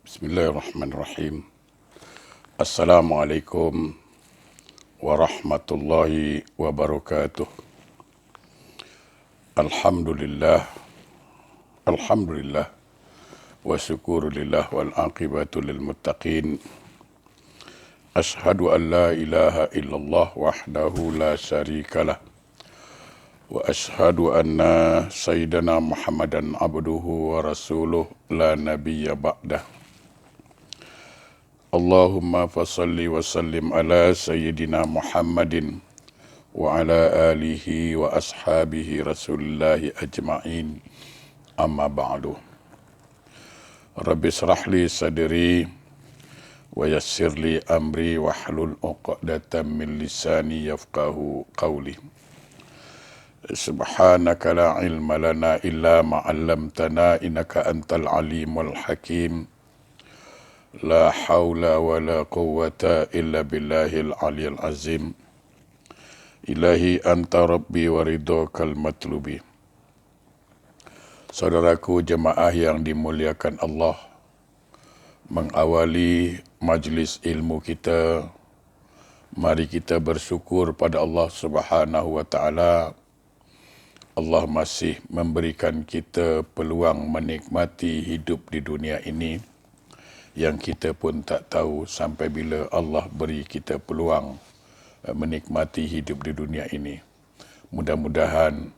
Bismillahirrahmanirrahim. Assalamualaikum warahmatullahi wabarakatuh. Alhamdulillah, alhamdulillah, wa syukurulillah wal aqibatu lil muttaqin. Ashhadu an la ilaha illallah wahdahu la syarikalah. Wa ashhadu anna sayyidana Muhammadan abduhu wa rasuluh la nabiyya ba'dah. Allahumma fasalli wa sallim ala sayyidina Muhammadin wa ala alihi wa ashabihi rasulillahi ajma'in, amma ba'du. Rabbi israh li sadri wa yassir li amri wahlul 'uqdatam min lisani yafqahu qawli. Subhanaka la ilma lana illa ma 'allamtana innaka antal alimul hakim. La haula wa la quwwata illa billahil aliyil azim. Ilahi anta rabbi wa ridhakal matlubi. Saudaraku jemaah yang dimuliakan Allah, mengawali majlis ilmu kita, mari kita bersyukur pada Allah Subhanahu wa taala. Allah masih memberikan kita peluang menikmati hidup di dunia ini yang kita pun tak tahu sampai bila Allah beri kita peluang menikmati hidup di dunia ini. Mudah-mudahan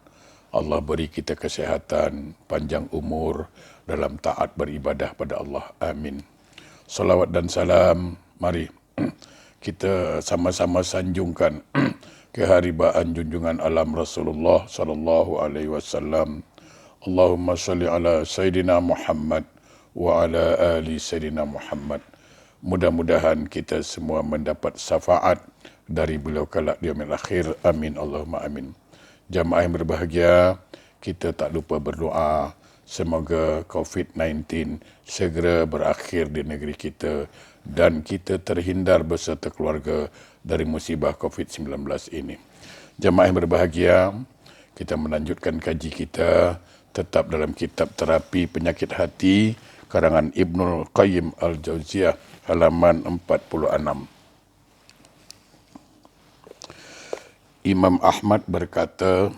Allah beri kita kesihatan, panjang umur dalam taat beribadah pada Allah. Amin. Salawat dan salam, mari kita sama-sama sanjungkan keharibaan junjungan alam Rasulullah sallallahu alaihi wasallam. Allahumma salli ala Sayyidina Muhammad wa ala ali Sayyidina Muhammad. Mudah-mudahan kita semua mendapat syafaat dari beliau kelak di yaumil akhir. Amin Allahumma amin. Jamaah yang berbahagia, kita tak lupa berdoa semoga COVID-19 segera berakhir di negeri kita dan kita terhindar beserta keluarga dari musibah COVID-19 ini. Jamaah yang berbahagia, kita melanjutkan kaji kita tetap dalam kitab Terapi Penyakit Hati karangan Ibnul Qayyim Al-Jauziyah halaman 46. Imam Ahmad berkata,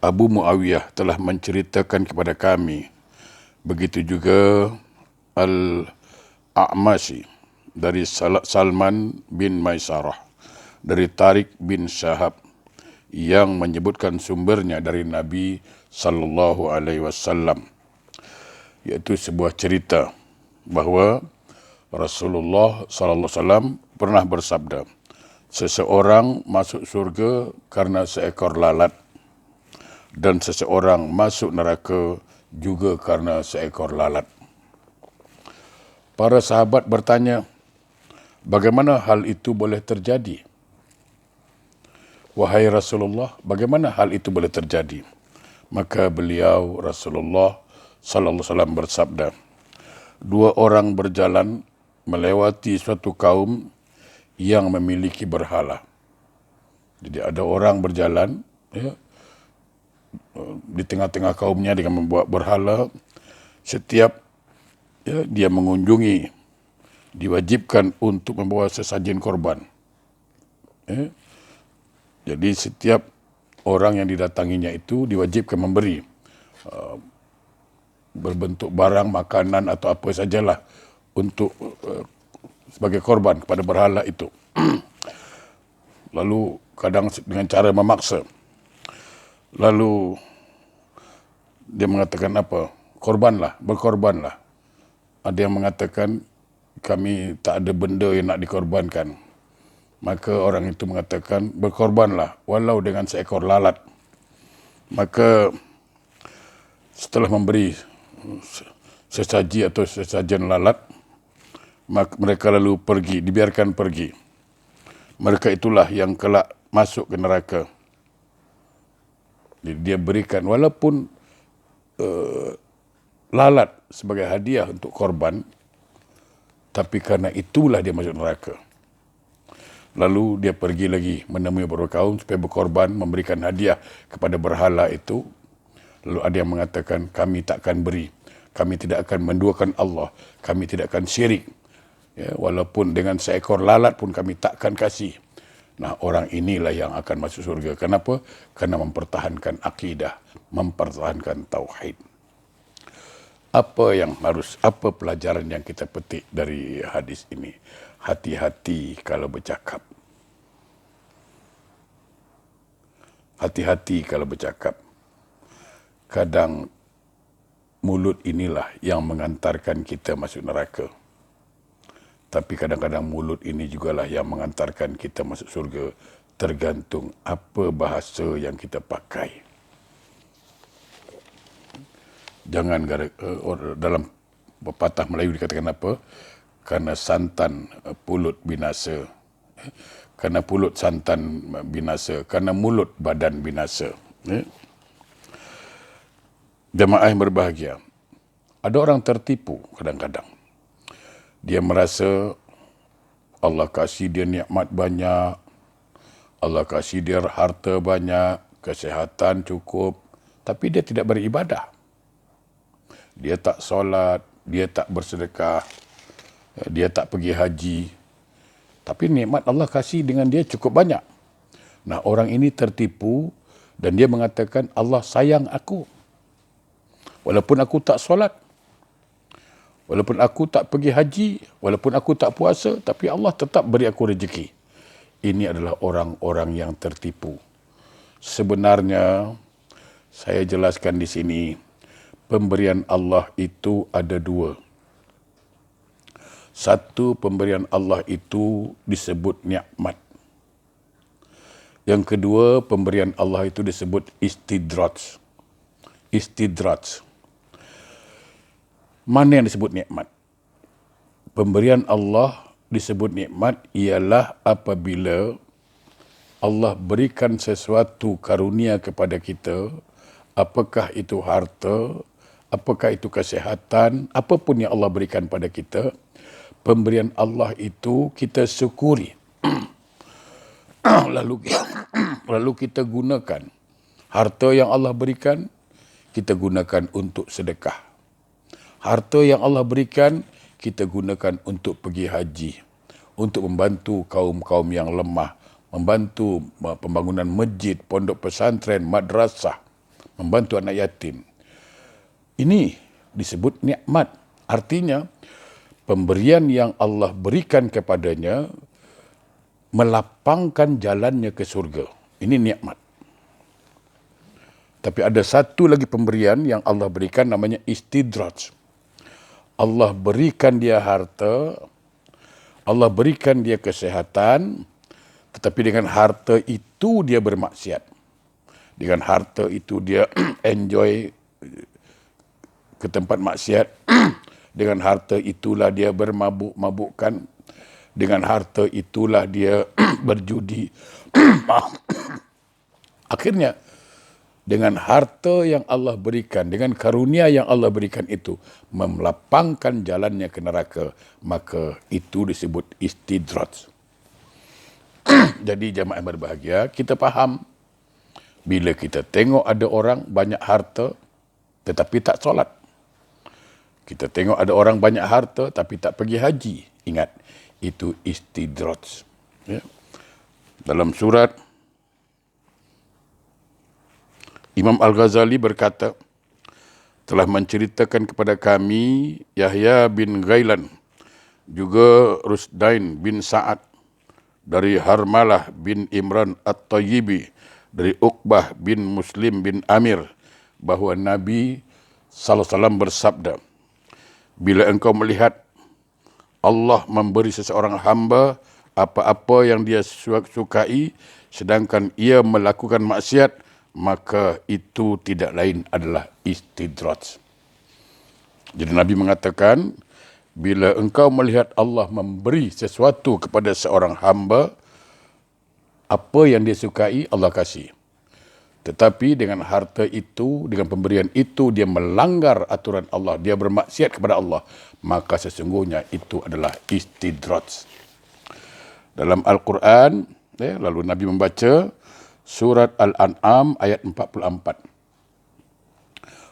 Abu Muawiyah telah menceritakan kepada kami, begitu juga Al-A'mashi dari Salman bin Maisarah, dari Tariq bin Syahab, yang menyebutkan sumbernya dari Nabi sallallahu alaihi wasallam, iaitu sebuah cerita bahawa Rasulullah sallallahu alaihi wasallam pernah bersabda, seseorang masuk surga karena seekor lalat dan seseorang masuk neraka juga karena seekor lalat. Para sahabat bertanya, bagaimana hal itu boleh terjadi? Wahai Rasulullah, bagaimana hal itu boleh terjadi? Maka beliau Rasulullah sallallahu alaihi wasallam bersabda, dua orang berjalan melewati suatu kaum yang memiliki berhala. Jadi ada orang berjalan di tengah-tengah kaumnya dengan membuat berhala. Setiap dia mengunjungi, diwajibkan untuk membawa sesajen korban. Jadi setiap orang yang didatanginya itu diwajibkan memberi berbentuk barang, makanan atau apa sajalah untuk sebagai korban kepada berhala itu. Lalu kadang dengan cara memaksa. Lalu dia mengatakan apa? Korbanlah, berkorbanlah. Ada yang mengatakan kami tak ada benda yang nak dikorbankan. Maka orang itu mengatakan berkorbanlah walau dengan seekor lalat. Maka setelah memberi sesaji atau sesajen lalat, maka mereka lalu pergi, dibiarkan pergi. Mereka itulah yang kelak masuk ke neraka. Jadi dia berikan walaupun lalat sebagai hadiah untuk korban, tapi karena itulah dia masuk neraka. Lalu dia pergi lagi menemui beberapa kaum supaya berkorban, memberikan hadiah kepada berhala itu. Lalu ada yang mengatakan kami takkan beri. Kami tidak akan menduakan Allah. Kami tidak akan syirik. Ya, walaupun dengan seekor lalat pun kami takkan kasih. Nah, orang inilah yang akan masuk surga. Kenapa? Karena mempertahankan akidah, mempertahankan tauhid. Apa pelajaran yang kita petik dari hadis ini? Hati-hati kalau bercakap. Hati-hati kalau bercakap. Kadang mulut inilah yang mengantarkan kita masuk neraka. Tapi kadang-kadang mulut ini jugalah yang mengantarkan kita masuk surga. Tergantung apa bahasa yang kita pakai. Jangan dalam pepatah Melayu dikatakan apa? Karena santan pulut binasa. Karena pulut santan binasa. Karena mulut badan binasa. Jemaah yang berbahagia. Ada orang tertipu kadang-kadang. Dia merasa Allah kasih dia nikmat banyak, Allah kasih dia harta banyak, kesihatan cukup, tapi dia tidak beribadah. Dia tak solat, dia tak bersedekah, dia tak pergi haji. Tapi nikmat Allah kasih dengan dia cukup banyak. Nah, orang ini tertipu dan dia mengatakan Allah sayang aku. Walaupun aku tak solat, walaupun aku tak pergi haji, walaupun aku tak puasa, tapi Allah tetap beri aku rezeki. Ini adalah orang-orang yang tertipu. Sebenarnya, saya jelaskan di sini, pemberian Allah itu ada dua. Satu, pemberian Allah itu disebut nikmat. Yang kedua, pemberian Allah itu disebut istidraj. Istidraj. Mana yang disebut nikmat? Pemberian Allah disebut nikmat ialah apabila Allah berikan sesuatu karunia kepada kita, apakah itu harta, apakah itu kesihatan, apapun yang Allah berikan pada kita, pemberian Allah itu kita syukuri. lalu kita gunakan harta yang Allah berikan, kita gunakan untuk sedekah. Harta yang Allah berikan, kita gunakan untuk pergi haji, untuk membantu kaum-kaum yang lemah, membantu pembangunan masjid, pondok pesantren, madrasah, membantu anak yatim. Ini disebut nikmat. Artinya, pemberian yang Allah berikan kepadanya melapangkan jalannya ke surga. Ini nikmat. Tapi ada satu lagi pemberian yang Allah berikan namanya istidraj. Allah berikan dia harta, Allah berikan dia kesehatan, tetapi dengan harta itu dia bermaksiat. Dengan harta itu dia enjoy ke tempat maksiat. Dengan harta itulah dia bermabuk-mabukkan. Dengan harta itulah dia berjudi. Akhirnya, dengan harta yang Allah berikan, dengan karunia yang Allah berikan itu, melapangkan jalannya ke neraka, maka itu disebut istidraj. Jadi jamaah yang berbahagia, kita faham, bila kita tengok ada orang banyak harta, tetapi tak solat. Kita tengok ada orang banyak harta, tapi tak pergi haji. Ingat, itu istidraj. Ya. Dalam surat, Imam Al-Ghazali berkata, telah menceritakan kepada kami Yahya bin Ghailan, juga Rusdain bin Sa'ad, dari Harmalah bin Imran At-Tayyibi, dari Uqbah bin Muslim bin Amir, bahawa Nabi SAW bersabda, bila engkau melihat Allah memberi seseorang hamba apa-apa yang dia sukai, sedangkan ia melakukan maksiat, maka itu tidak lain adalah istidraj. Jadi Nabi mengatakan, bila engkau melihat Allah memberi sesuatu kepada seorang hamba, apa yang dia sukai, Allah kasih. Tetapi dengan harta itu, dengan pemberian itu, dia melanggar aturan Allah, dia bermaksiat kepada Allah, maka sesungguhnya itu adalah istidraj. Dalam Al-Quran, lalu Nabi membaca, Surat Al-An'am ayat 44.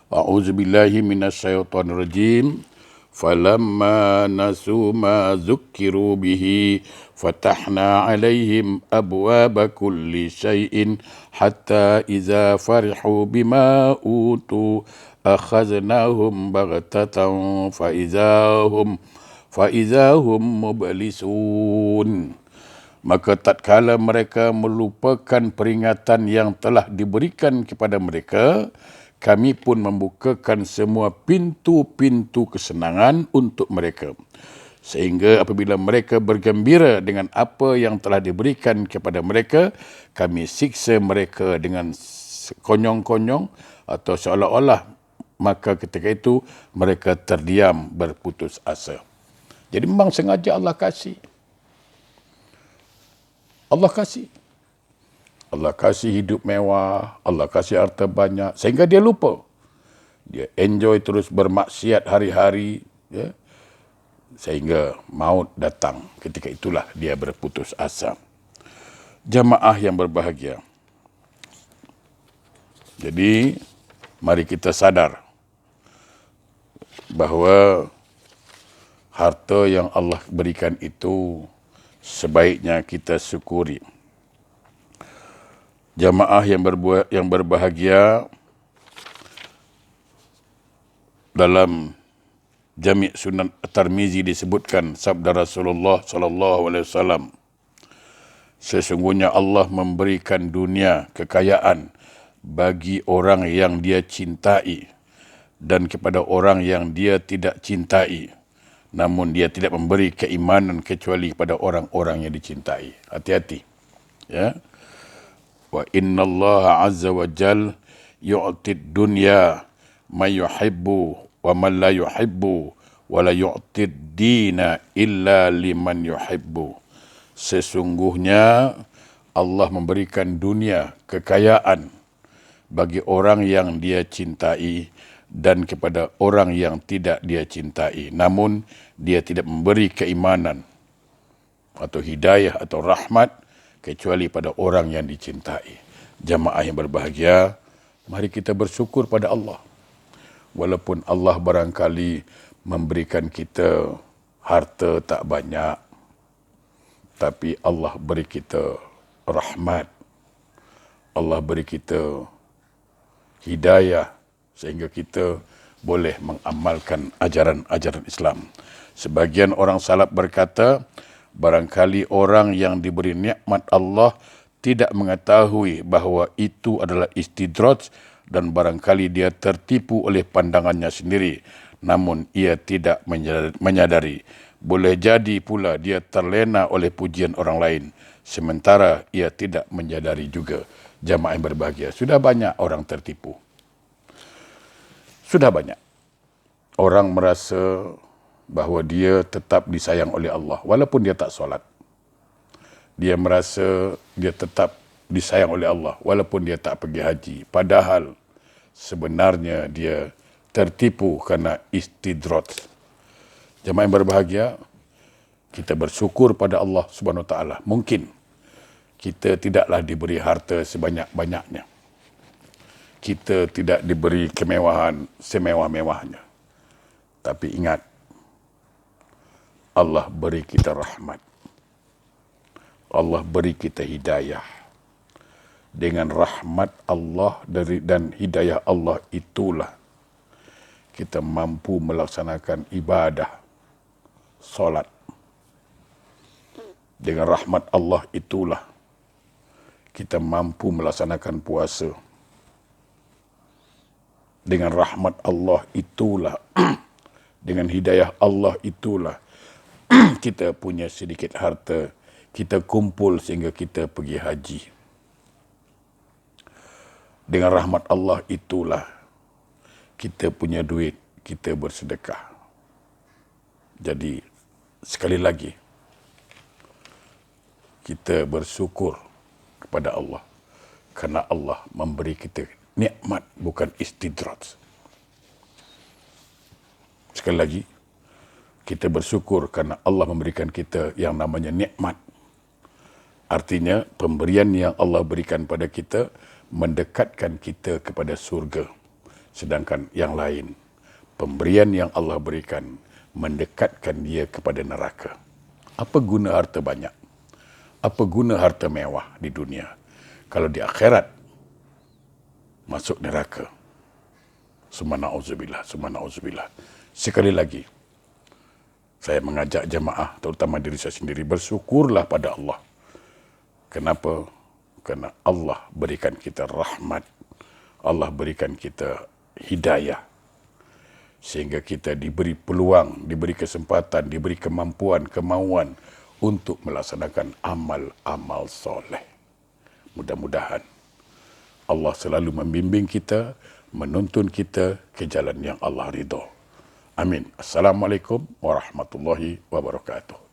A'udzu billahi minasyaitonir rajim. Falamma nasu ma dzukkiru bihi fatahna 'alaihim abwaaba kulli syai'in hatta idza farihu bima utu akhadnahum baghtatan fa idzahum mublisun. Maka tatkala mereka melupakan peringatan yang telah diberikan kepada mereka, kami pun membukakan semua pintu-pintu kesenangan untuk mereka. Sehingga apabila mereka bergembira dengan apa yang telah diberikan kepada mereka, kami siksa mereka dengan konyong-konyong atau seolah-olah. Maka ketika itu mereka terdiam berputus asa. Jadi memang sengaja Allah kasih. Allah kasih. Allah kasih hidup mewah, Allah kasih harta banyak, sehingga dia lupa. Dia enjoy terus bermaksiat hari-hari, ya, sehingga maut datang. Ketika itulah dia berputus asa. Jamaah yang berbahagia. Jadi, mari kita sadar bahawa harta yang Allah berikan itu sebaiknya kita syukuri. Jamaah yang berbahagia, dalam Jami' Sunan At-Tirmizi disebutkan sabda Rasulullah sallallahu alaihi wasallam, sesungguhnya Allah memberikan dunia kekayaan bagi orang yang dia cintai dan kepada orang yang dia tidak cintai, namun dia tidak memberi keimanan kecuali kepada orang-orang yang dicintai. Hati-hati, ya. Wa inna Allah azza wa jal yu'tid dunya man yuhibbu wa man la yuhibbu wa la yu'tid dina illa liman yuhibbu. Sesungguhnya Allah memberikan dunia kekayaan bagi orang yang dia cintai dan kepada orang yang tidak dia cintai, namun dia tidak memberi keimanan atau hidayah atau rahmat kecuali pada orang yang dicintai. Jamaah yang berbahagia, mari kita bersyukur pada Allah. Walaupun Allah barangkali memberikan kita harta tak banyak, tapi Allah beri kita rahmat. Allah beri kita hidayah sehingga kita boleh mengamalkan ajaran-ajaran Islam. Sebagian orang salaf berkata, barangkali orang yang diberi nikmat Allah tidak mengetahui bahawa itu adalah istidraj dan barangkali dia tertipu oleh pandangannya sendiri, namun ia tidak menyadari. Boleh jadi pula dia terlena oleh pujian orang lain, sementara ia tidak menyadari juga. Jamaah yang berbahagia, sudah banyak orang tertipu. Sudah banyak orang merasa bahawa dia tetap disayang oleh Allah walaupun dia tak solat. Dia merasa dia tetap disayang oleh Allah walaupun dia tak pergi haji. Padahal sebenarnya dia tertipu kerana istidraj. Jemaah yang berbahagia, kita bersyukur pada Allah Subhanahu Wa Taala. Mungkin kita tidaklah diberi harta sebanyak-banyaknya. Kita tidak diberi kemewahan semewah-mewahnya. Tapi ingat, Allah beri kita rahmat. Allah beri kita hidayah. Dengan rahmat Allah dan hidayah Allah itulah kita mampu melaksanakan ibadah, solat. Dengan rahmat Allah itulah kita mampu melaksanakan puasa. Dengan rahmat Allah itulah, dengan hidayah Allah itulah kita punya sedikit harta, kita kumpul sehingga kita pergi haji. Dengan rahmat Allah itulah kita punya duit, kita bersedekah. Jadi sekali lagi kita bersyukur kepada Allah kerana Allah memberi kita nikmat, bukan istidraj. Sekali lagi, kita bersyukur kerana Allah memberikan kita yang namanya nikmat. Artinya, pemberian yang Allah berikan pada kita mendekatkan kita kepada surga. Sedangkan yang lain, pemberian yang Allah berikan mendekatkan dia kepada neraka. Apa guna harta banyak? Apa guna harta mewah di dunia kalau di akhirat masuk neraka? Subhanallah, subhanallah. Sekali lagi, saya mengajak jemaah, terutama diri saya sendiri, bersyukurlah pada Allah. Kenapa? Kerana Allah berikan kita rahmat, Allah berikan kita hidayah, sehingga kita diberi peluang, diberi kesempatan, diberi kemampuan, kemauan untuk melaksanakan amal-amal soleh. Mudah-mudahan Allah selalu membimbing kita, menuntun kita ke jalan yang Allah ridha. Amin. Assalamualaikum warahmatullahi wabarakatuh.